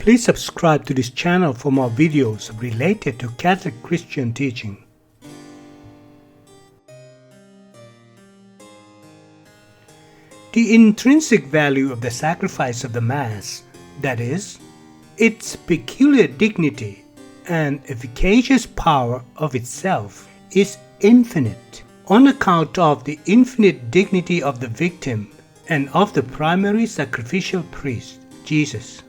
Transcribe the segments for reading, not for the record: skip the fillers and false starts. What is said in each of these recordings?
Please subscribe to this channel for more videos related to Catholic Christian teaching. The intrinsic value of the sacrifice of the Mass, that is, its peculiar dignity and efficacious power of itself, is infinite on account of the infinite dignity of the victim and of the primary sacrificial priest, Jesus.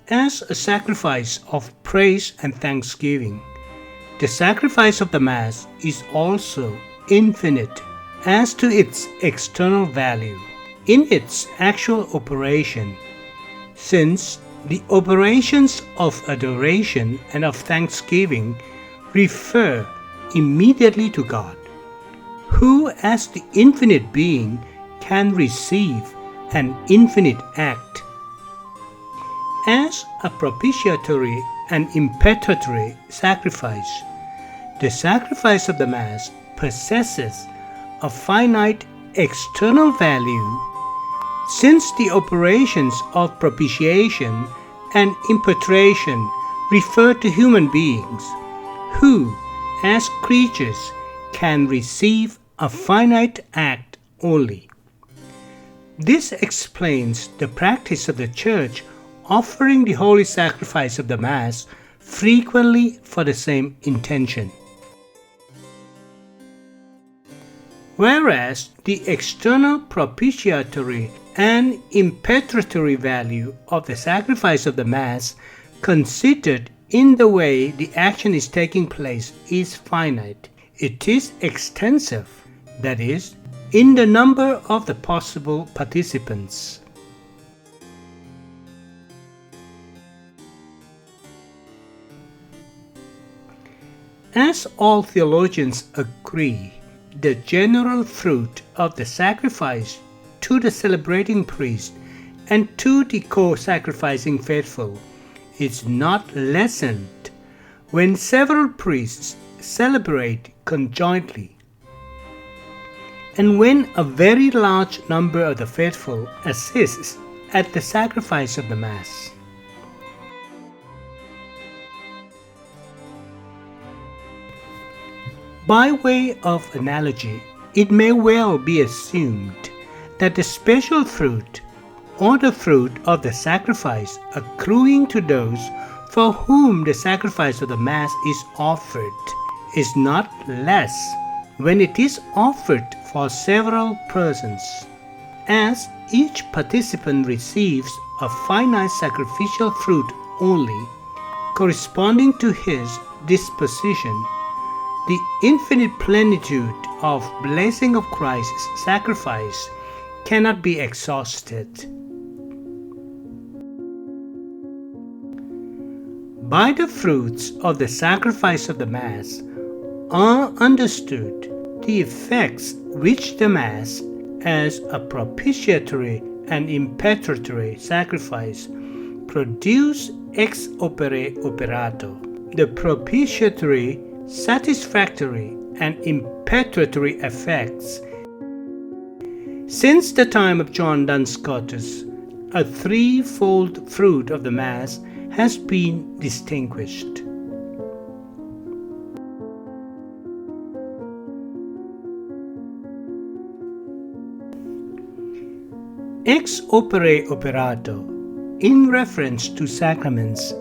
As a sacrifice of praise and thanksgiving, the sacrifice of the Mass is also infinite as to its external value in its actual operation, since the operations of adoration and of thanksgiving refer immediately to God, who as the infinite being can receive an infinite act. As a propitiatory and impetratory sacrifice, the sacrifice of the Mass possesses a finite external value, since the operations of propitiation and impetration refer to human beings, who, as creatures, can receive a finite act only. This explains the practice of the Church offering the holy sacrifice of the Mass frequently for the same intention. Whereas the external propitiatory and impetratory value of the sacrifice of the Mass, considered in the way the action is taking place, is finite, it is extensive, that is, in the number of the possible participants. As all theologians agree, the general fruit of the sacrifice to the celebrating priest and to the co-sacrificing faithful is not lessened when several priests celebrate conjointly, and when a very large number of the faithful assists at the sacrifice of the Mass. By way of analogy, it may well be assumed that the special fruit or the fruit of the sacrifice accruing to those for whom the sacrifice of the Mass is offered is not less when it is offered for several persons, as each participant receives a finite sacrificial fruit only, corresponding to his disposition. The infinite plenitude of blessing of Christ's sacrifice cannot be exhausted. By the fruits of the sacrifice of the Mass are understood the effects which the Mass, as a propitiatory and impetratory sacrifice, produce ex opere operato. The propitiatory, satisfactory and impetratory effects. Since the time of John Duns Scotus, a threefold fruit of the Mass has been distinguished. Ex opere operato, in reference to sacraments,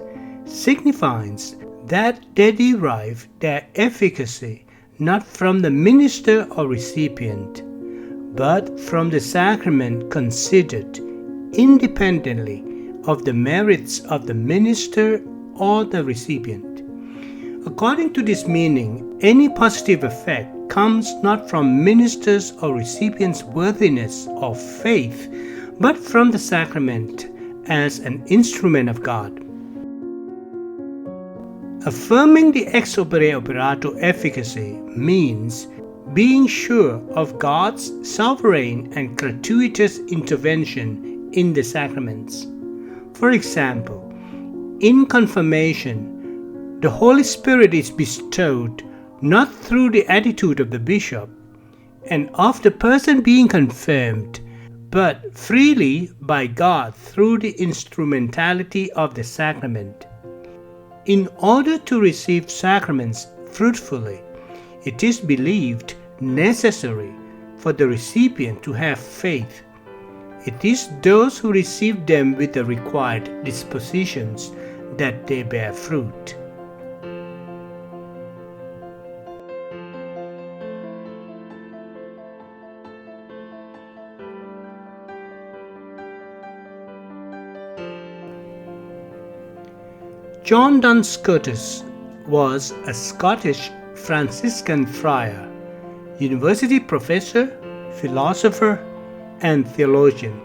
signifies that they derive their efficacy not from the minister or recipient, but from the sacrament considered independently of the merits of the minister or the recipient. According to this meaning, any positive effect comes not from ministers or recipients' worthiness or faith, but from the sacrament as an instrument of God. Affirming the ex opere operato efficacy means being sure of God's sovereign and gratuitous intervention in the sacraments. For example, in confirmation, the Holy Spirit is bestowed not through the attitude of the bishop and of the person being confirmed, but freely by God through the instrumentality of the sacrament. In order to receive sacraments fruitfully, it is believed necessary for the recipient to have faith. It is those who receive them with the required dispositions that they bear fruit. John Duns Scotus was a Scottish Franciscan friar, university professor, philosopher, and theologian.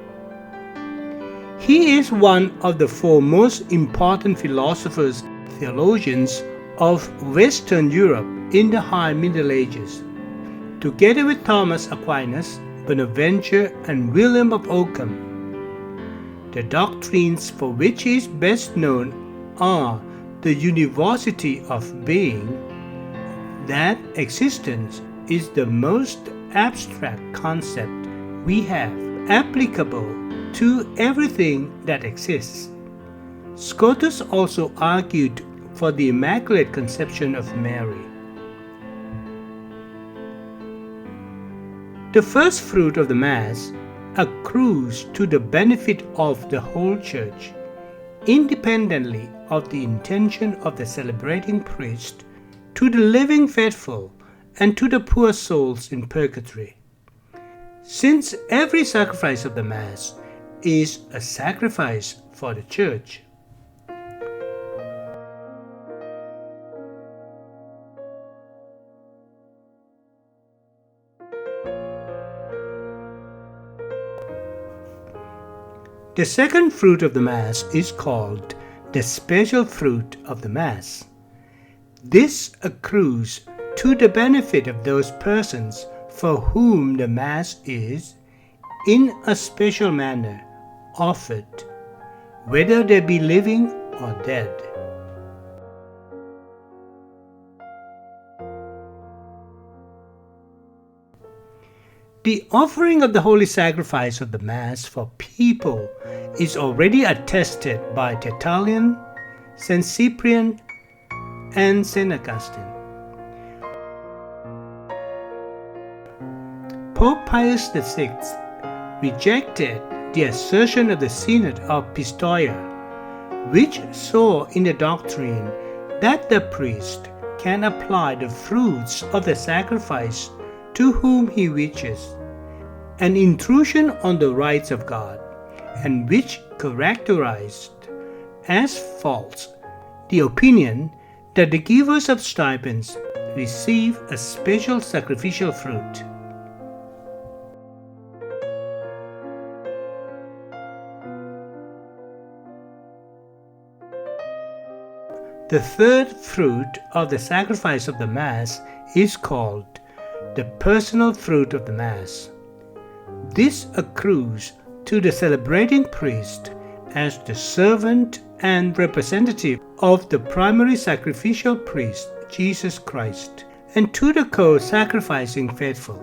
He is one of the four most important philosophers and theologians of Western Europe in the High Middle Ages. Together with Thomas Aquinas, Bonaventure, and William of Ockham, the doctrines for which he is best known are the univocity of being, that existence is the most abstract concept we have, applicable to everything that exists. Scotus also argued for the Immaculate Conception of Mary. The first fruit of the Mass accrues to the benefit of the whole Church, independently of the intention of the celebrating priest, to the living faithful, and to the poor souls in purgatory. Since every sacrifice of the Mass is a sacrifice for the Church. The second fruit of the Mass is called the special fruit of the Mass. This accrues to the benefit of those persons for whom the Mass is, in a special manner, offered, whether they be living or dead. The offering of the Holy Sacrifice of the Mass for people is already attested by Tertullian, St. Cyprian, and St. Augustine. Pope Pius VI rejected the assertion of the Synod of Pistoia, which saw in the doctrine that the priest can apply the fruits of the sacrifice to whom he wishes, an intrusion on the rights of God, and which characterized as false the opinion that the givers of stipends receive a special sacrificial fruit. The third fruit of the sacrifice of the Mass is called the personal fruit of the Mass. This accrues to the celebrating priest as the servant and representative of the Primary Sacrificial Priest, Jesus Christ, and to the co-sacrificing faithful.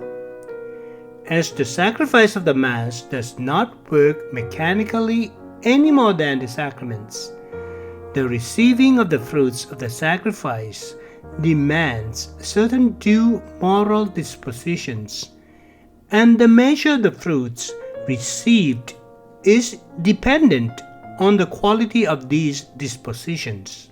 As the sacrifice of the Mass does not work mechanically any more than the sacraments, the receiving of the fruits of the sacrifice demands certain due moral dispositions, and the measure of the fruits received is dependent on the quality of these dispositions.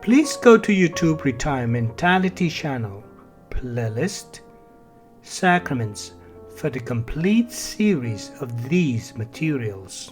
Please go to YouTube Retirementality channel, playlist, Sacraments, for the complete series of these materials.